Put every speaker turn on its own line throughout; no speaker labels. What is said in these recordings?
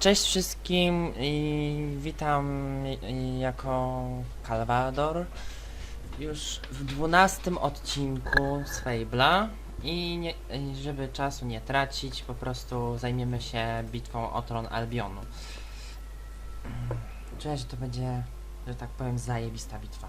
Cześć wszystkim i witam jako Kalwador już w 12 odcinku z Fable'a i żeby czasu nie tracić, po prostu zajmiemy się bitwą o Tron Albionu. Czuję, że to będzie, że tak powiem, zajebista bitwa.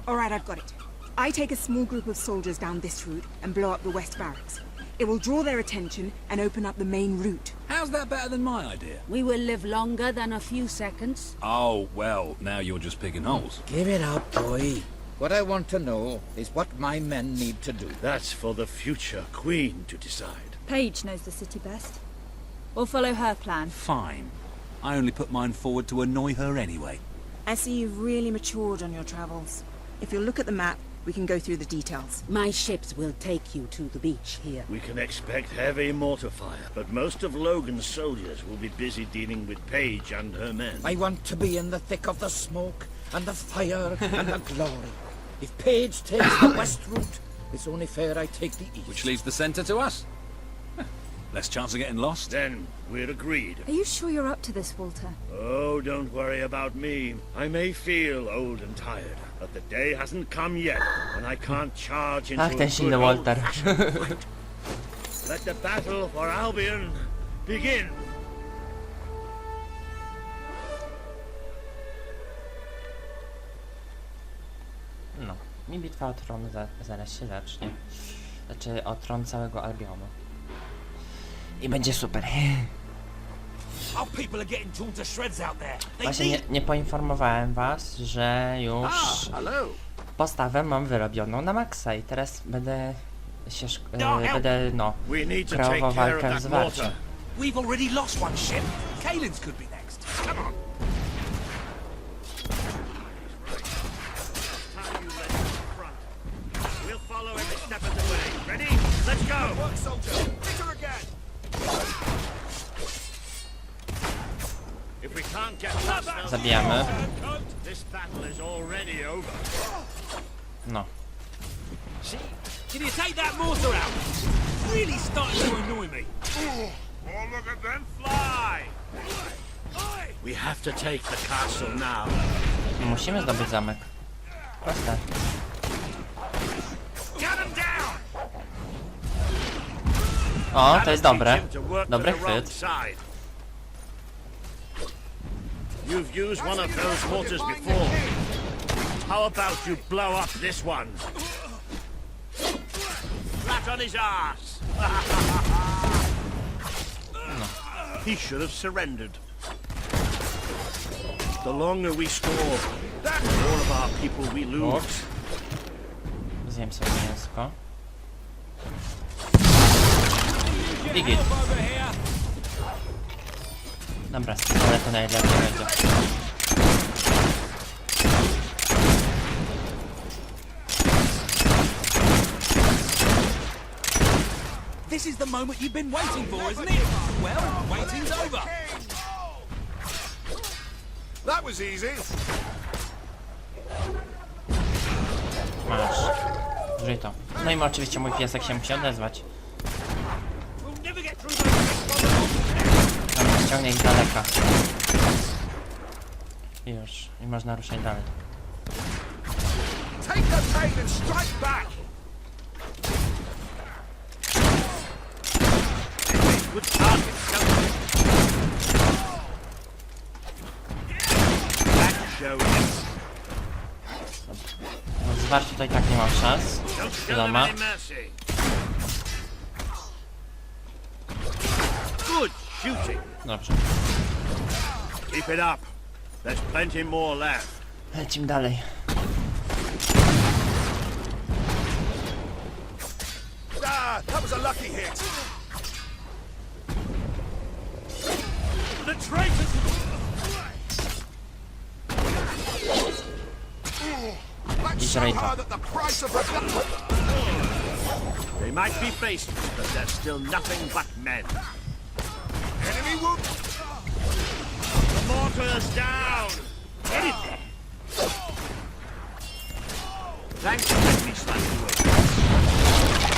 All right, I've got it. I take a small group of soldiers down this route and blow up the west barracks. It will draw their attention and open up the main route.
How's that better than my idea?
We will live longer than a few seconds.
Oh, well, now you're just picking holes.
Give it up, boy. What I want to know is what my men need to do.
That's for the future queen to decide.
Paige knows the city best. We'll follow her plan.
Fine. I only put mine forward to annoy her anyway.
I see you've really matured on your travels. If you'll look at the map, we can go through the details.
My ships will take you to the beach here.
We can expect heavy mortar fire, but most of Logan's soldiers will be busy dealing with Paige and her men.
I want to be in the thick of the smoke and the fire and the glory. If Paige takes the west route, it's only fair I take the east.
Which leaves the centre to us. Less chance of getting lost.
Then we're agreed.
Are you sure you're up to this, Walter?
Oh, don't worry about me. I may feel old and tired, but the day hasn't come yet, and I can't charge into
Ach,
a
ten
good
silny
old
Walter.
fight. Let the battle for Albion begin.
No, i bitwa o tron zaraz się zacznie. Znaczy o tron całego Albionu. I będzie super. Właśnie nie poinformowałem was, że już postawę mam wyrobioną na maksa i teraz będę się kreował walkę w zwarciu.
We've already lost one ship. Kalen's could be next. Come on.
We'll follow every step of the way. Ready? Let's go! Work, soldier! Hit her again! If we can't get
Zabijamy.
this battle is already over.
No.
Can you take that mortar out? It's really starting to annoy me.
Oh, look at them fly! We have to take the castle now.
Musimy zdobyć zamek. Proste.
Get them down!
O, to jest dobre. Dobry chwyt.
You've used one of those mortars before. How about you blow up this one? Flat on his ass! He should have surrendered. The longer we store, the more of our people we lose.
Ups. Zjem sobie mięsko. I git. Dobra, ale to najlepiej będzie.
This is the moment you've been waiting for, isn't it? Well, waiting's over.
That was easy.
Masz. Użyj to. No i oczywiście mój piesek się musi odezwać. Tam ściągnie ich z daleka. I już. I można ruszać dalej.
Take the pain and strike back. Good target, that shows.
No, w zwarciu to i tak nie mam szans. Wiadomo.
Good shooting.
Dobrze.
Keep it up. There's plenty more left.
Lecimy dalej.
That was a lucky hit. The traitors!
I żrej to.
They might be faceless, but they're still nothing but men. Enemy wound! The mortar's down!
Get in there. Thanks for letting me slap you away.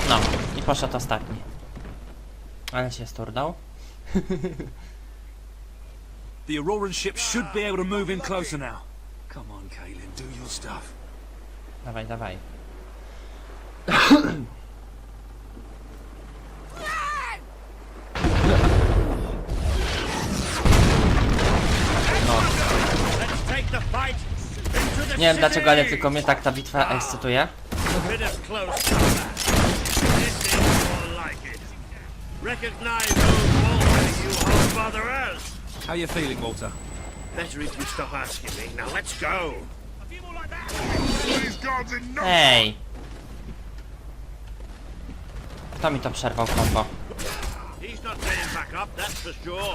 No, i poszedł ostatni. Ale się sturdał.
The Auroran ship should be able to move in closer now. Come on, Kaelin, do your stuff.
Dawaj, dawaj. No.
Let's take the fight into the
Nie wiem dlaczego, ale
city.
tylko mnie tak ta bitwa ekscytuje.
Bit of close combat. This is more like it. Recognize those walls you hold father else.
How you feeling, Walter?
Better if you stop asking me. Now let's go. A few more like that. These gods in no.
Ej! Kto mi to przerwał kombo?
He's not getting back up, that's for sure.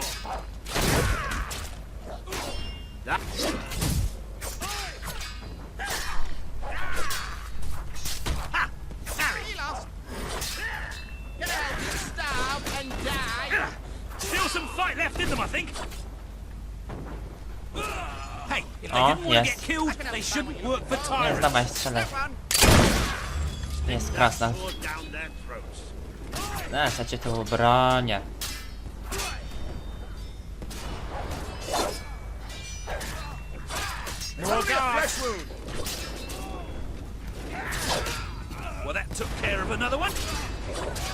That. Ha! Harry! Get out, starve and die!
Still some fight left in them, I think. Hey, if they
Oh,
didn't want to
yes.
get killed, they shouldn't work for
Nie,
tyrants.
dawaj, strzelaj. Jest krasna.
Sword down their throats.
Ja cię tu bronię.
More guards!
Well, that took care of another one.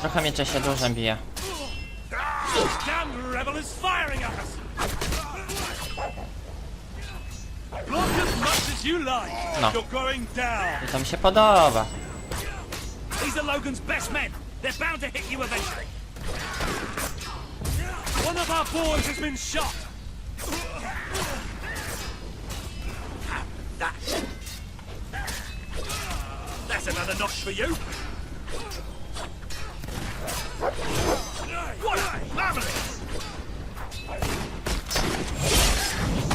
Trochę miecze się dużym bije.
Damn rebel is firing at us. Block as much as you like.
No.
You're going down.
I to mi się podoba.
These are Logan's best men. They're bound to hit you eventually. One of our boys has been shot. That's another notch for you. What a marvelous!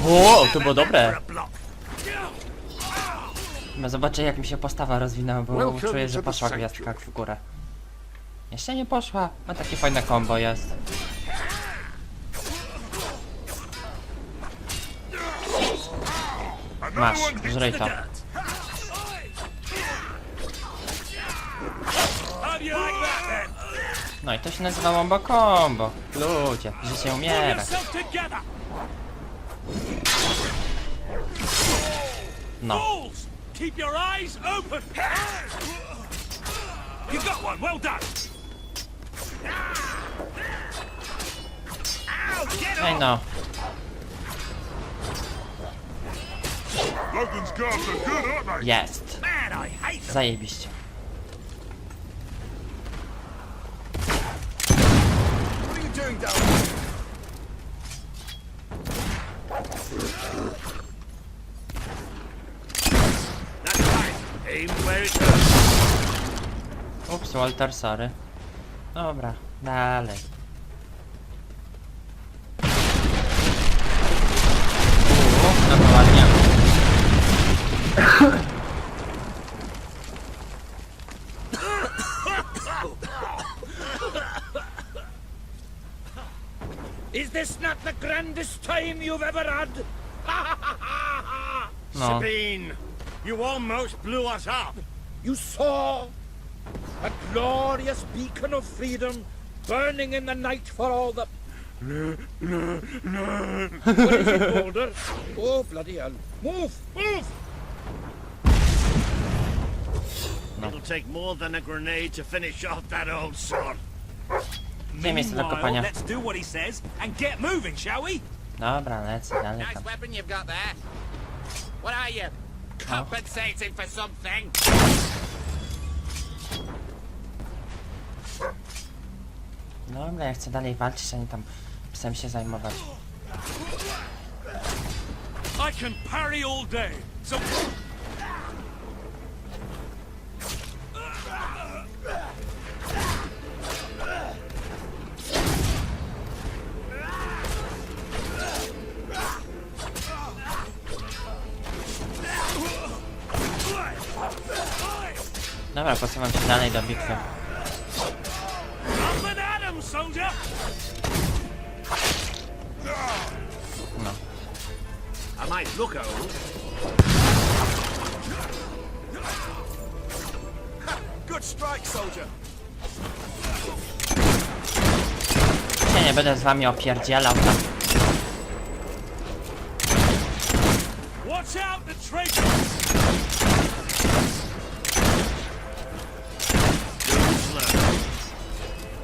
O, to było dobre.
For a block.
No zobaczę jak mi się postawa rozwinęła, bo
Welcome
czuję, że
to the
poszła
sanctuary.
gwiazdka w górę. Jeszcze nie poszła. No takie fajne combo jest. Masz, żryj to.
How do you like that then?
No i to się nazywa wombo combo. Ludzie, życie
Pull
umiera.
yourself together.
No.
Fools! Keep your eyes open! You got one, well done! Ow, get
Ej
off!
no.
Logan's guards are good, aren't they?
Jest.
Man, I hate them!
Zajebiście.
What are you doing down there?
That's right. Aim where it hurts.
Ups, Walter, sorry. Dobra, dalej. No to ładnie.
Is this not the grandest time you've ever had?
No.
Sabine, you almost blew us up.
You saw a glorious beacon of freedom burning in the night for all the... What is it, Boulder? Oh, bloody hell. Move! Move!
It'll take more than a grenade to finish off that old sod.
Gdzie miejsce do
Meanwhile,
kopania?
let's do what he says and get moving, shall we?
Dobra, lecę dalej tam.
weapon you've got there. What are you? Compensating for something?
Dobra, ja chcę dalej walczyć, a nie tam psem się zajmować.
I can parry all day, so...
Dobra, posuwam się dalej do bitwy.
Up and at 'em, soldier!
No.
A Might look old.
Good strike, soldier.
Ja nie będę z wami opierdzielał tam.
Watch out, the traitor!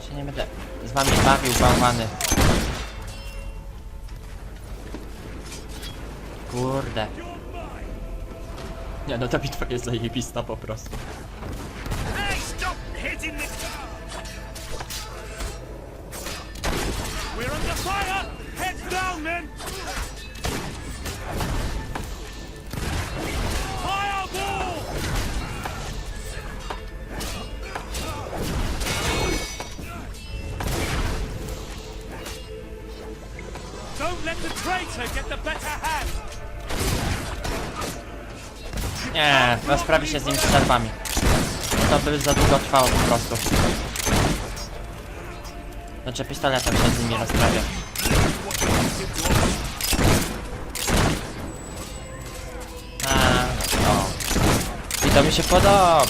Się nie będę z wami bawił, bałwany. Kurde. Nie no, ta bitwa jest zajebista po prostu.
Hey, stop hitting me!
We're under fire! Heads down, men! Fireball! Don't let the traitor get the better hand!
Nie, rozprawi się z nim strzelbami. To by za długo trwało po prostu. Znaczy pistoletem się z nimi rozprawia. No. I to mi się podoba.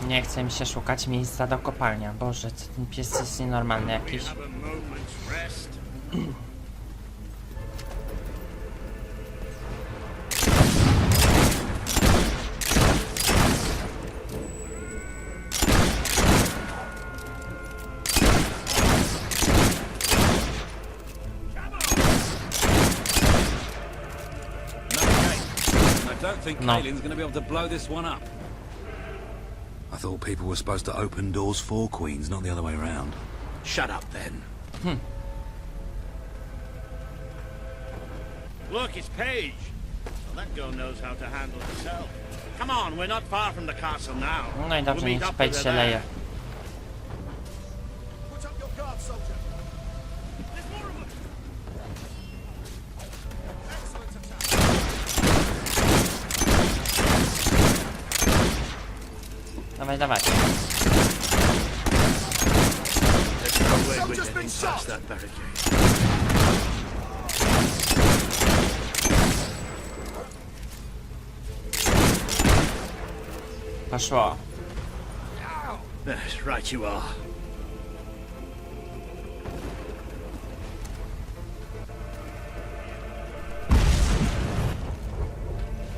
Nie chce mi się szukać miejsca do kopalnia. Boże, co ten pies jest nienormalny jakiś.
Have a moment's rest.
I don't think
No.
Kaylin's gonna be able to blow this one up.
I thought people were supposed to open doors for queens, not the other way around.
Shut up, then. Look, it's Paige. Well, that girl knows how to handle herself. Come on, we're not far from the castle now.
No i dobrze,
We'll
niech
meet up
Page
with
się
her
leje.
Put up your guard, soldier.
There's more of them!
Excellent attack.
Dawaj, dawaj.
There's no way we're
Soldier's been
getting
shot.
past that barricade.
Poszło.
Yes, right you are.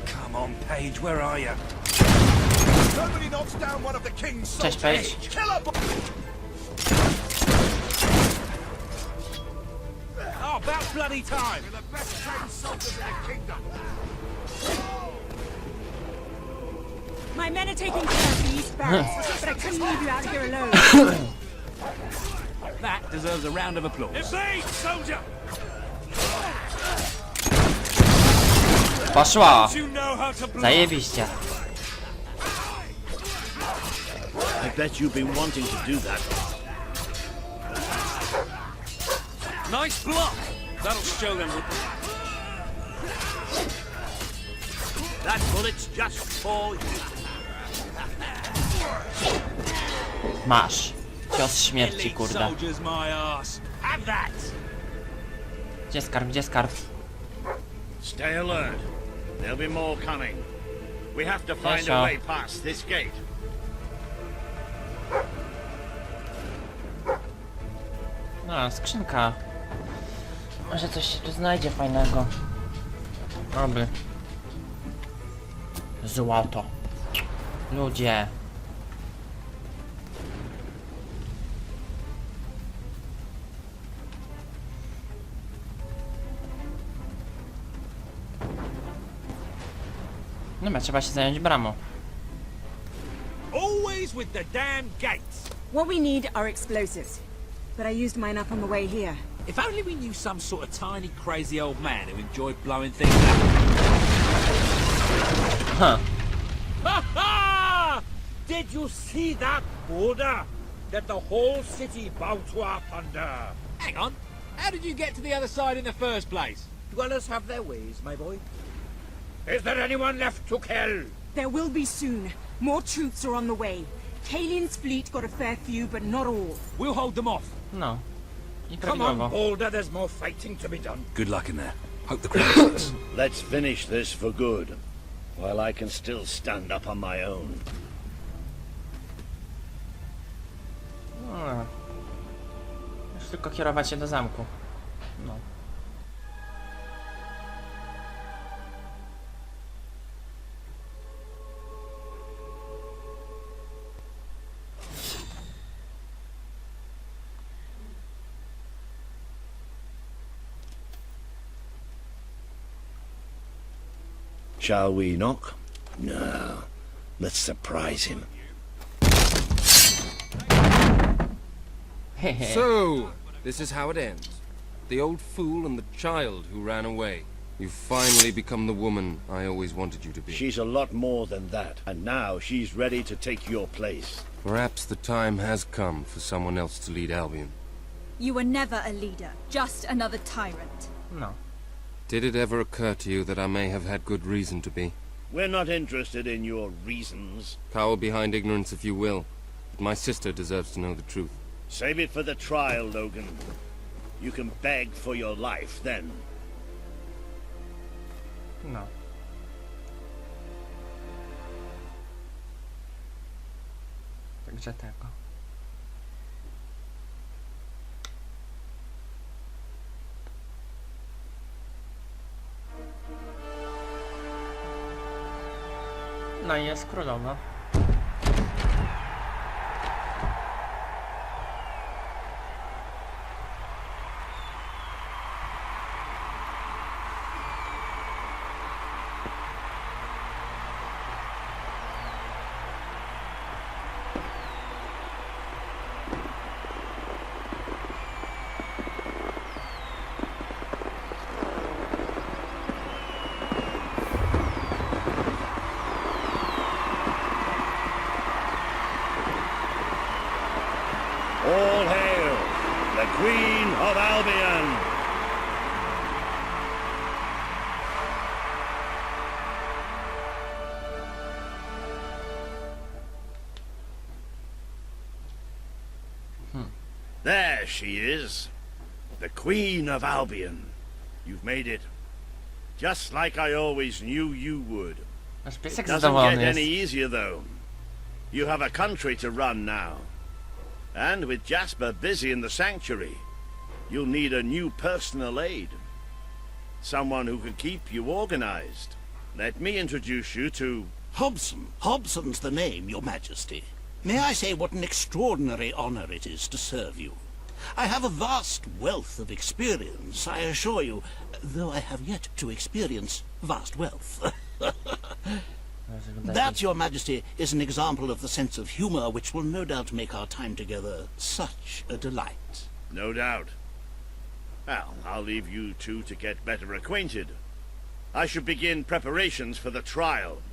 Come on, Paige, where are you?
Nobody knocks down one of the king's
Cześć,
soldiers.
Paige.
Killer
Oh, about bloody time!
You're the best trained soldiers in the kingdom.
My men are taking care of the east barracks, but I couldn't leave you out here alone.
That deserves a round of applause.
Evade, soldier!
Poszło.
You know how to blow.
Zajebiście.
I bet you've been wanting to do that.
Nice block! That'll show them what...
That bullet's just for you.
Masz. Cios śmierci,
Elite
kurde.
soldiers, my ass.
Have that!
Gdzie skarb, gdzie skarb?
Stay alert. There'll be more coming. We have to find
Yes,
a
sir.
way past this gate.
No, skrzynka. Może coś się tu znajdzie fajnego. Oby. Złoto. Ludzie. Dobra, trzeba się zająć bramą.
Always with the damn gates.
What we need are explosives, but I used mine up on the way here.
If only we knew some sort of tiny, crazy old man who enjoyed blowing things up.
Huh.
Ha ha! Did you see that border that the whole city bowed to up under?
Hang on. How did you get to the other side in the first place?
Dwellers have their ways, my boy. Is there anyone left to kill?
There will be soon. More troops are on the way. Kalian's fleet got a fair few, but not all.
We'll hold them off.
No. I
Come on,
prawidłowo.
Boulder, there's more fighting to be done.
Good luck in there. Hope the crowd sticks.
Let's finish this for good, while I can still stand up on my own.
No. Już tylko kierować się do zamku. No.
Shall we knock? No. Let's surprise him.
Hehe.
So, this is how it ends. The old fool and the child who ran away. You've finally become the woman I always wanted you to be.
She's a lot more than that, and now she's ready to take your place.
Perhaps the time has come for someone else to lead Albion.
You were never a leader, just another tyrant.
No.
Did it ever occur to you that I may have had good reason to be?
We're not interested in your reasons.
Cower behind ignorance if you will, but my sister deserves to know the truth.
Save it for the trial, Logan. You can beg for your life then.
No. Także tego. No i jest królowa.
All hail the Queen of Albion! There she is, the Queen of Albion. You've made it, just like I always knew you would.
Aż piesek
Doesn't
zadowolony
get any
jest.
easier though. You have a country to run now. And with Jasper busy in the sanctuary, you'll need a new personal aide. Someone who can keep you organized. Let me introduce you to...
Hobson. Hobson's the name, Your Majesty. May I say what an extraordinary honor it is to serve you? I have a vast wealth of experience, I assure you, though I have yet to experience vast wealth. That, Your Majesty, is an example of the sense of humor which will no doubt make our time together such a delight.
No doubt. Well, I'll leave you two to get better acquainted. I should begin preparations for the trial.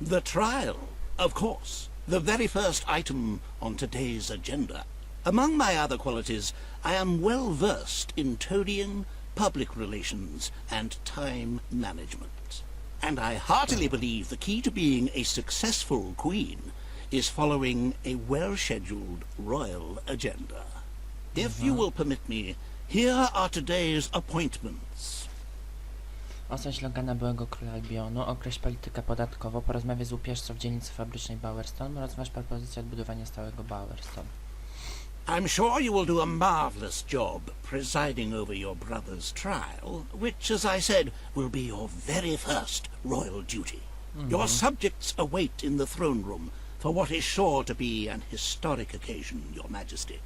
The trial, of course. The very first item on today's agenda. Among my other qualities, I am well versed in toadying, public relations, and time management. And I heartily believe the key to being a successful queen is following a well-scheduled royal agenda. If you will permit me, here are today's appointments.
Osądź Logana, byłego króla Albionu, określ politykę podatkową, porozmawiaj z łupieżcą w dzielnicy fabrycznej Bowerstone, rozważ propozycję odbudowania stałego Bowerstone.
I'm sure you will do a marvelous job presiding over your brother's trial, which, as I said, will be your very first royal duty. Your subjects await in the throne room for what is sure to be an historic occasion, Your Majesty.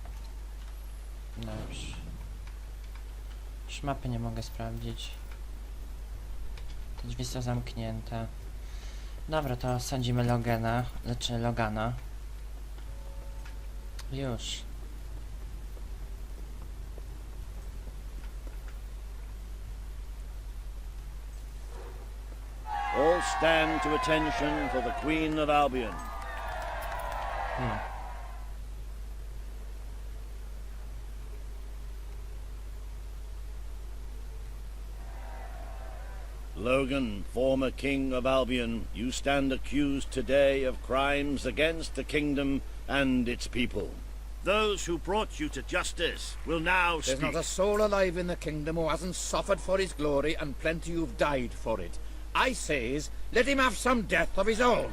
No już. Już mapy nie mogę sprawdzić. Te drzwi są zamknięte. Dobra, to sądzimy Logana, znaczy Logana. Już.
All stand to attention for the Queen of Albion. Logan, former king of Albion, you stand accused today of crimes against the kingdom and its people. Those who brought you to justice will now
There's
speak.
not a soul alive in the kingdom who hasn't suffered for his glory, and plenty who've died for it. I says, let him have some death of his own.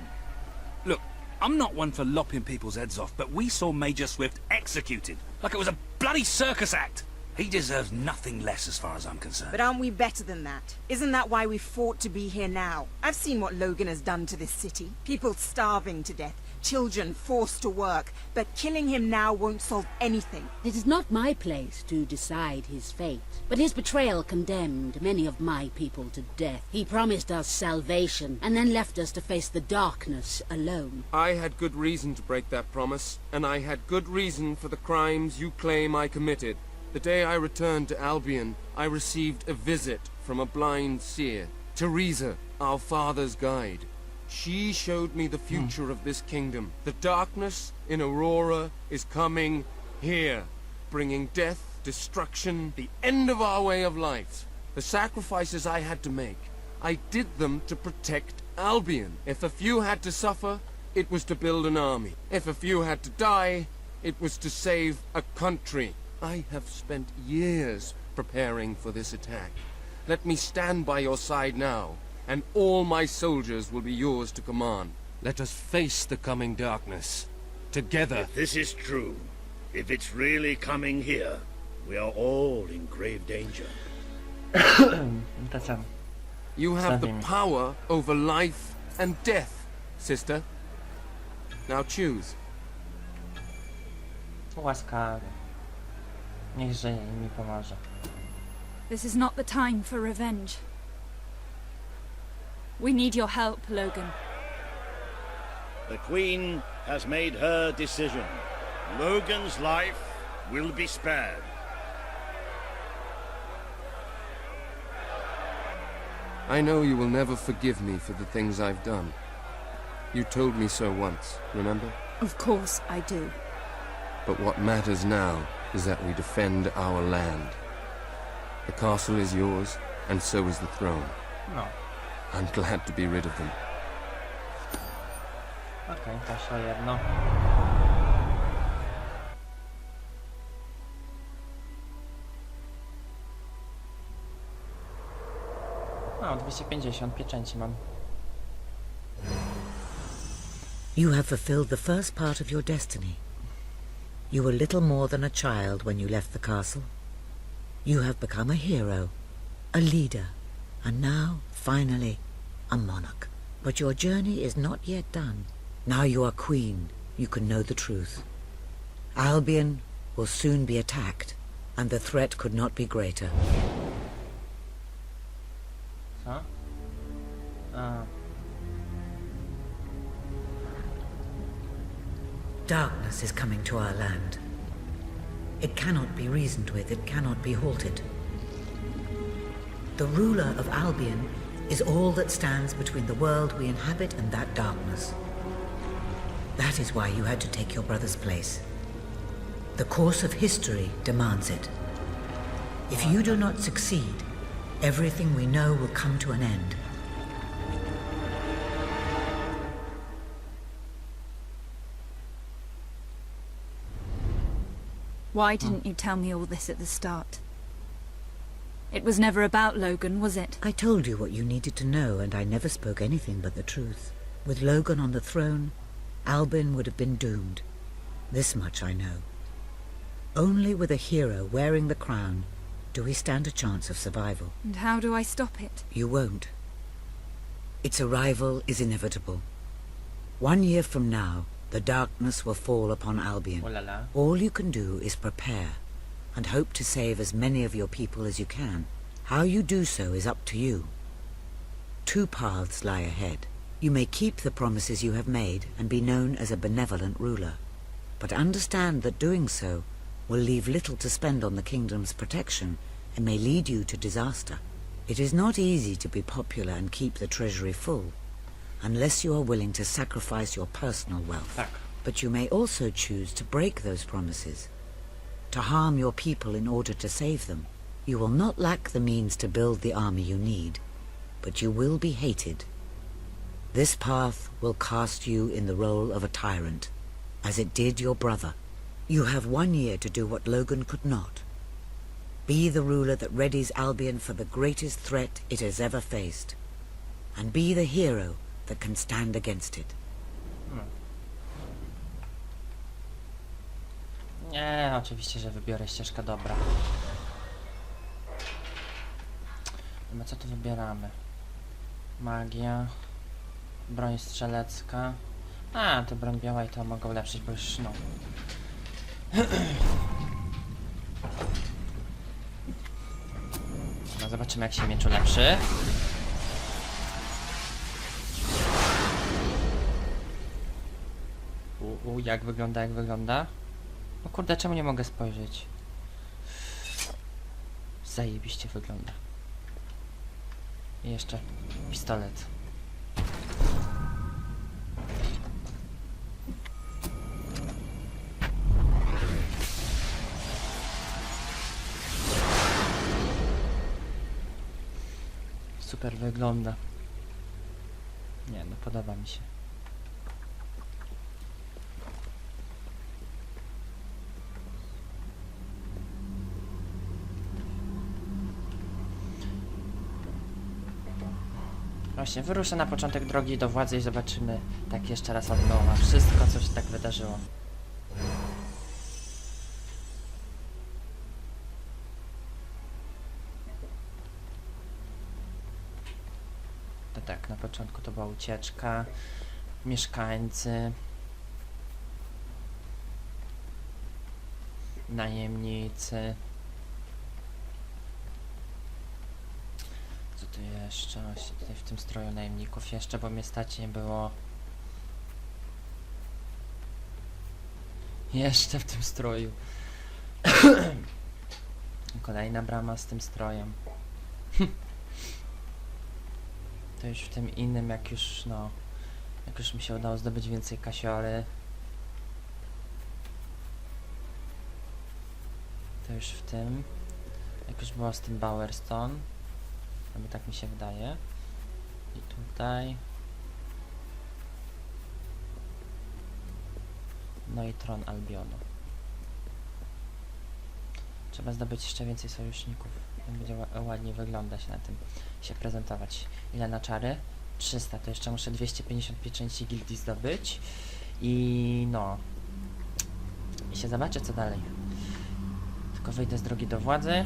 Look, I'm not one for lopping people's heads off, but we saw Major Swift executed like it was a bloody circus act. He deserves nothing less as far as I'm concerned.
But aren't we better than that? Isn't that why we fought to be here now? I've seen what Logan has done to this city. People starving to death, children forced to work. But killing him now won't solve anything.
It is not my place to decide his fate, but his betrayal condemned many of my people to death. He promised us salvation, and then left us to face the darkness alone.
I had good reason to break that promise, and I had good reason for the crimes you claim I committed. The day I returned to Albion, I received a visit from a blind seer, Teresa, our father's guide. She showed me the future of this kingdom. The darkness in Aurora is coming here, bringing death, destruction, the end of our way of life. The sacrifices I had to make, I did them to protect Albion. If a few had to suffer, it was to build an army. If a few had to die, it was to save a country. I have spent years preparing for this attack. Let me stand by your side now, and all my soldiers will be yours to command. Let us face the coming darkness, together.
If this is true, if it's really coming here, we are all in grave danger.
You have the power over life and death, sister. Now choose.
Łaskawie. Niech żyje i mi pomoże.
This is not the time for revenge. We need your help, Logan.
The Queen has made her decision. Logan's life will be spared.
I know you will never forgive me for the things I've done. You told me so once, remember?
Of course I do.
But what matters now is that we defend our land. The castle is yours, and so is the throne.
No.
I'm glad to be rid of them.
Okej, poszło jedno. O, 250 pieczęci mam.
You have fulfilled the first part of your destiny. You were little more than a child when you left the castle. You have become a hero, a leader, and now, finally, a monarch. But your journey is not yet done. Now you are queen, you can know the truth. Albion will soon be attacked, and the threat could not be greater.
Co? A.
Darkness is coming to our land. It cannot be reasoned with, it cannot be halted. The ruler of Albion is all that stands between the world we inhabit and that darkness. That is why you had to take your brother's place. The course of history demands it. If you do not succeed, everything we know will come to an end.
Why didn't you tell me all this at the start? It was never about Logan, was it?
I told you what you needed to know, and I never spoke anything but the truth. With Logan on the throne, Albion would have been doomed. This much I know. Only with a hero wearing the crown do we stand a chance of survival.
And how do I stop it?
You won't. Its arrival is inevitable. 1 year from now, the darkness will fall upon Albion.
Oh la la.
All you can do is prepare, and hope to save as many of your people as you can. How you do so is up to you. 2 paths lie ahead. You may keep the promises you have made and be known as a benevolent ruler, but understand that doing so will leave little to spend on the kingdom's protection and may lead you to disaster. It is not easy to be popular and keep the treasury full, unless you are willing to sacrifice your personal wealth.
Tak.
But you may also choose to break those promises, to harm your people in order to save them. You will not lack the means to build the army you need, but you will be hated. This path will cast you in the role of a tyrant, as it did your brother. You have 1 year to do what Logan could not. Be the ruler that readies Albion for the greatest threat it has ever faced, and be the hero that can stand against it.
Nie, oczywiście, że wybiorę ścieżkę dobra. No co tu wybieramy? Magia, broń strzelecka. A, to broń biała i to mogę ulepszyć, bo już no. No zobaczymy, jak się miecz ulepszy. Jak wygląda, jak wygląda? O kurde, czemu nie mogę spojrzeć? Zajebiście wygląda. I jeszcze pistolet. Super wygląda. Nie, no podoba mi się. Właśnie, wyruszę na początek drogi do władzy i zobaczymy tak jeszcze raz od nowa wszystko, co się tak wydarzyło. To tak, na początku to była ucieczka, mieszkańcy, najemnicy. Co tu jeszcze? Właśnie tutaj w tym stroju najemników jeszcze, bo mnie stać nie było. Jeszcze w tym stroju. Kolejna brama z tym strojem. To już w tym innym, jak już no, jak już mi się udało zdobyć więcej kasiory. To już w tym, jak już było z tym Bowerstone. Bo tak mi się wydaje. I tutaj. No i Tron Albionu. Trzeba zdobyć jeszcze więcej sojuszników. Będzie ładnie wyglądać na tym, się prezentować. Ile na czary? 300, to jeszcze muszę 255 części gildii zdobyć. I no. I się zobaczę, co dalej. Tylko wyjdę z drogi do władzy.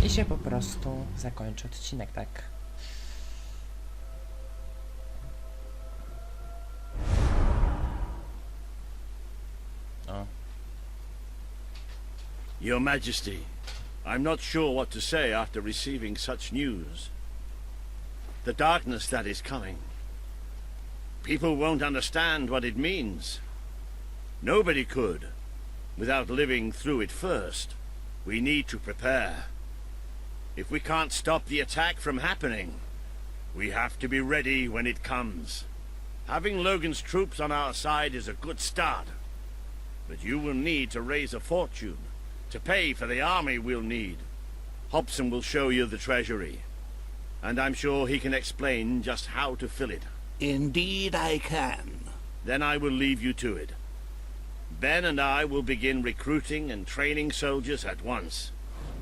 I się po prostu zakończy odcinek, tak? O.
Your Majesty, I'm not sure what to say after receiving such news. The darkness that is coming. People won't understand what it means. Nobody could, without living through it first. We need to prepare. If we can't stop the attack from happening, we have to be ready when it comes. Having Logan's troops on our side is a good start, but you will need to raise a fortune to pay for the army we'll need. Hobson will show you the treasury, and I'm sure he can explain just how to fill it.
Indeed I can.
Then I will leave you to it. Ben and I will begin recruiting and training soldiers at once.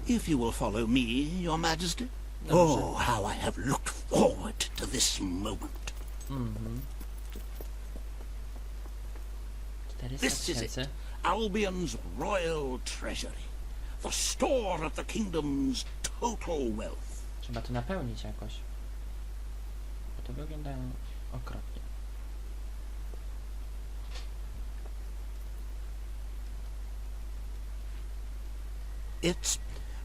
If you will follow me, Your Majesty. Oh, how I have looked forward to this moment. This is it, Albion's royal treasury, the store of the kingdom's total wealth.
Trzeba to napełnić jakoś. Bo to wygląda okropnie.
It's,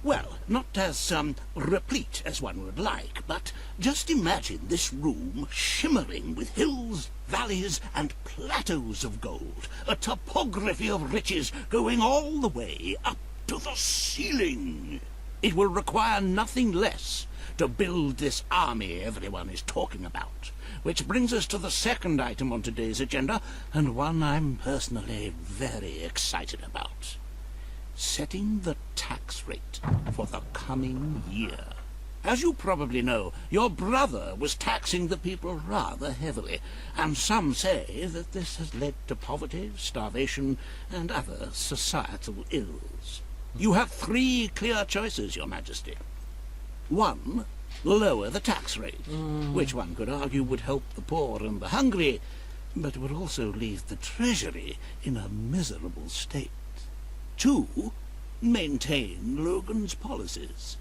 well, not as replete as one would like, but just imagine this room shimmering with hills, valleys, and plateaus of gold, a topography of riches going all the way up to the ceiling. It will require nothing less to build this army everyone is talking about. Which brings us to the second item on today's agenda, and one I'm personally very excited about. Setting the tax rate for the coming year. As you probably know, your brother was taxing the people rather heavily, and some say that this has led to poverty, starvation, and other societal ills. You have 3 clear choices, Your Majesty. 1, lower the tax rate, which one could argue would help the poor and the hungry, but would also leave the treasury in a miserable state. 2, maintain Logan's policies.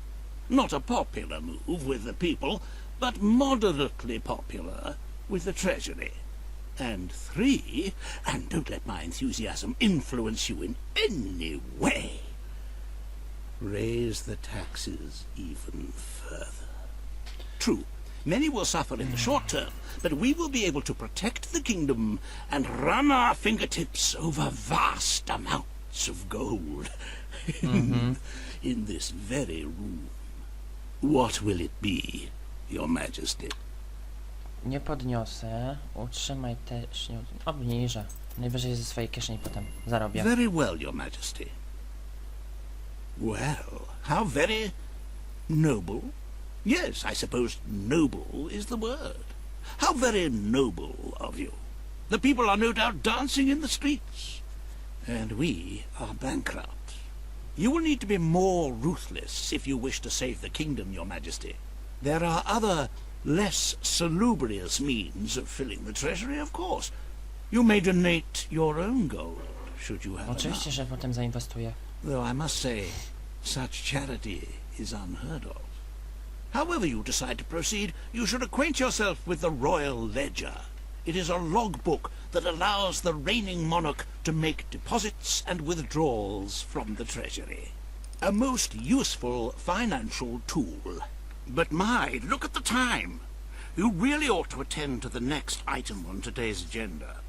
Not a popular move with the people, but moderately popular with the treasury. And 3, and don't let my enthusiasm influence you in any way, raise the taxes even further. True, many will suffer in the short term, but we will be able to protect the kingdom and run our fingertips over vast amounts of gold in this very room. What will it be, Your Majesty?
Nie podniosę. Utrzymaj też. Nie, obniżę. Najwyżej ze swojej kieszeni potem zarobię.
Very well, Your Majesty. Well, how very noble. Yes, I suppose noble is the word. How very noble of you. The people are no doubt dancing in the streets, and we are bankrupt. You will need to be more ruthless if you wish to save the kingdom, Your Majesty. There are other, less salubrious means of filling the treasury, of course. You may donate your own gold, should you have
Oczywiście, że potem zainwestuję.
Though I must say, such charity is unheard of. However you decide to proceed, you should acquaint yourself with the Royal Ledger. It is a logbook that allows the reigning monarch to make deposits and withdrawals from the treasury. A most useful financial tool. But my, look at the time. You really ought to attend to the next item on today's agenda.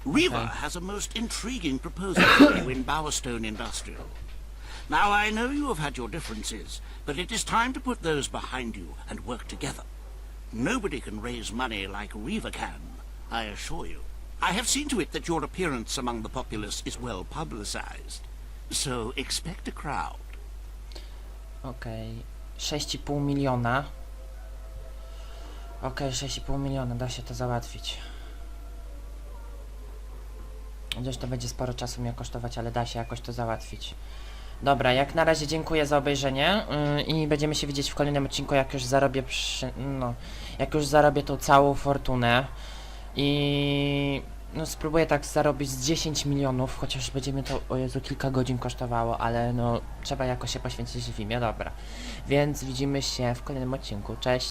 Riva has a most intriguing proposal for you in Bowerstone Industrial. Now, I know you have had your differences, but it is time to put those behind you and work together. Nobody can raise money like Riva can, I assure you. I have seen to it that your appearance among the populace is well publicized, so expect a crowd.
Okej. 6,5 miliona. Okej, 6,5 miliona. Da się to załatwić. Gdzieś to będzie sporo czasu mnie kosztować, ale da się jakoś to załatwić. Dobra, jak na razie dziękuję za obejrzenie i będziemy się widzieć w kolejnym odcinku, jak już zarobię jak już zarobię tą całą fortunę i no spróbuję tak zarobić z 10 milionów, chociaż będzie mnie to, o Jezu, kilka godzin kosztowało, ale no trzeba jakoś się poświęcić w imię, dobra. Więc widzimy się w kolejnym odcinku, cześć!